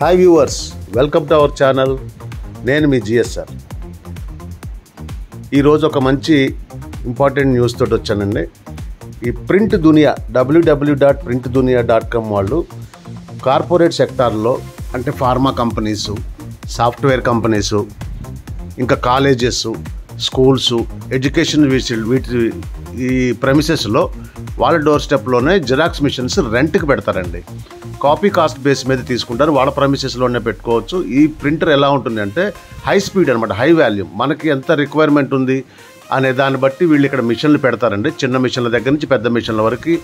Hi viewers, welcome to our channel. నేను మీ GSR. ఈరోజు ఒక మంచి ఇంపార్టెంట్ న్యూస్ తోటి వచ్చానండి. ఈ ప్రింట్ దునియా www.printdunia.com వాళ్ళు కార్పొరేట్ సెక్టార్లో అంటే ఫార్మా కంపెనీసు, సాఫ్ట్వేర్ కంపెనీసు, ఇంకా కాలేజెస్, స్కూల్స్, ఎడ్యుకేషన్ వీటి ఈ ప్రెమిసెస్లో వాళ్ళ డోర్ స్టెప్లోనే జిరాక్స్ మిషన్స్ రెంట్కి పెడతారండి. కాపీ కాస్ట్ బేస్ మీద తీసుకుంటారు, వాళ్ళ ప్రెమిసెస్లోనే పెట్టుకోవచ్చు. ఈ ప్రింటర్ ఎలా ఉంటుంది అంటే హై స్పీడ్ అనమాట, హై వాల్యూమ్. మనకి ఎంత రిక్వైర్మెంట్ ఉంది అనే దాన్ని బట్టి వీళ్ళు ఇక్కడ మిషన్లు పెడతారండి. చిన్న మిషన్ల దగ్గర నుంచి పెద్ద మిషన్ల వరకు,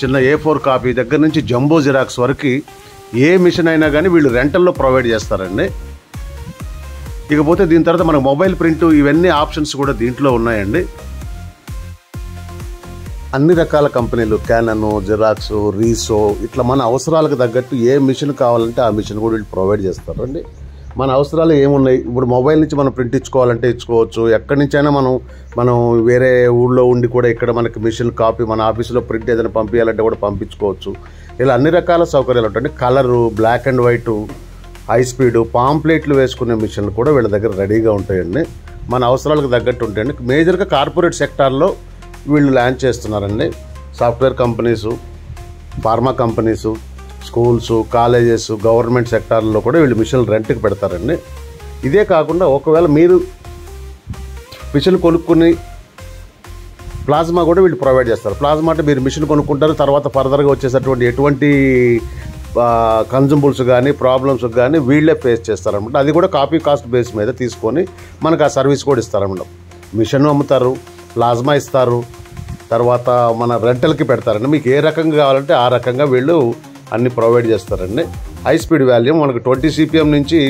చిన్న A4 కాపీ దగ్గర నుంచి జంబో జిరాక్స్ వరకు ఏ మిషన్ అయినా కానీ వీళ్ళు రెంటల్లో ప్రొవైడ్ చేస్తారండి. ఇకపోతే దీని తర్వాత మనకు మొబైల్ ప్రింట్ ఇవన్నీ ఆప్షన్స్ కూడా దీంట్లో ఉన్నాయండి. అన్ని రకాల కంపెనీలు, క్యానన్, జిరాక్స్, రీసో, ఇట్లా మన అవసరాలకు తగ్గట్టు ఏ మిషన్ కావాలంటే ఆ మిషన్ కూడా వీళ్ళు ప్రొవైడ్ చేస్తారండి. మన అవసరాలు ఏమున్నాయి, ఇప్పుడు మొబైల్ నుంచి మనం ప్రింట్ ఇచ్చుకోవాలంటే ఇచ్చుకోవచ్చు. ఎక్కడి నుంచైనా మనం వేరే ఊళ్ళో ఉండి కూడా ఇక్కడ మనకి మిషన్ కాపీ మన ఆఫీసులో ప్రింట్ ఏదైనా పంపించాలంటే కూడా పంపించుకోవచ్చు. ఇలా అన్ని రకాల సౌకర్యాలు ఉంటాయండి. Colour, black and white, high speed, పాంప్లెట్లు వేసుకునే మిషన్లు కూడా వీళ్ళ దగ్గర రెడీగా ఉంటాయండి. మన అవసరాలకు తగ్గట్టు ఉంటాయండి. మేజర్గా కార్పొరేట్ సెక్టార్లో వీళ్ళు లాంచ్ చేస్తున్నారండి. Software companies, pharma companies, schools, colleges, government సెక్టార్లో కూడా వీళ్ళు మిషన్లు రెంట్కి పెడతారండి. ఇదే కాకుండా ఒకవేళ మీరు మిషన్ కొనుక్కుని ప్లాజ్మా కూడా వీళ్ళు ప్రొవైడ్ చేస్తారు. ప్లాజ్మా అంటే మీరు మిషన్ కొనుక్కుంటారు, తర్వాత ఫర్దర్గా వచ్చేటటువంటి ఎటువంటి కన్జ్యూమబుల్స్ కానీ ప్రాబ్లమ్స్ కానీ వీళ్ళే ఫేస్ చేస్తారనమాట. అది కూడా కాపీ కాస్ట్ బేస్ మీద తీసుకొని మనకు ఆ సర్వీస్ కూడా ఇస్తారన్నమాట. మిషన్ అమ్ముతారు, ప్లాజ్మా ఇస్తారు, తర్వాత మన రెంటల్కి పెడతారండి. మీకు ఏ రకంగా కావాలంటే ఆ రకంగా వీళ్ళు అన్ని ప్రొవైడ్ చేస్తారండి. హై స్పీడ్ వాల్యూమ్ మనకు 20 CPM నుంచి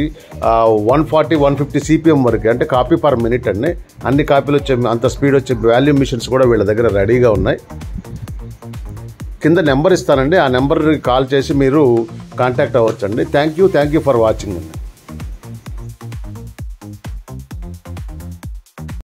140-150 CPM వరకు, అంటే కాపీ పర్ మినిట్ అండి. అన్ని కాపీలు వచ్చే అంత స్పీడ్ వచ్చే వాల్యూమ్ మిషన్స్ కూడా వీళ్ళ దగ్గర రెడీగా ఉన్నాయి. కింద నెంబర్ ఇస్తానండి, ఆ నెంబర్కి కాల్ చేసి మీరు కాంటాక్ట్ అవ్వచ్చండి. థ్యాంక్ యూ ఫర్ వాచింగ్ అండి.